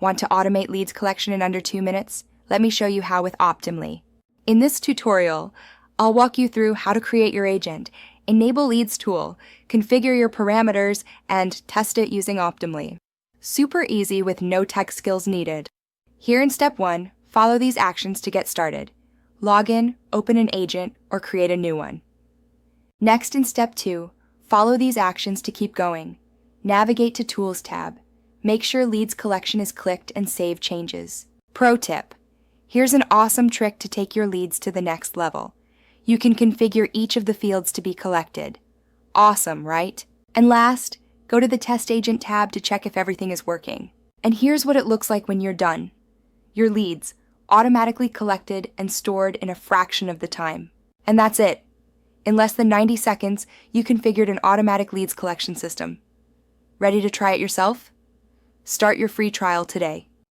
Want to automate leads collection in under 2 minutes? Let me show you how with Optimly. In this tutorial, I'll walk you through how to create your agent, enable Leads tool, configure your parameters, and test it using Optimly. Super easy with no tech skills needed. Here in step 1, follow these actions to get started. Log in, open an agent, or create a new one. Next in step 2, follow these actions to keep going. Navigate to Tools tab. Make sure Leads collection is clicked and save changes. Pro tip: here's an awesome trick to take your leads to the next level. You can configure each of the fields to be collected. Awesome, right? And last, go to the Test Agent tab to check if everything is working. And here's what it looks like when you're done. Your leads, automatically collected and stored in a fraction of the time. And that's it. In less than 90 seconds, you configured an automatic leads collection system. Ready to try it yourself? Start your free trial today.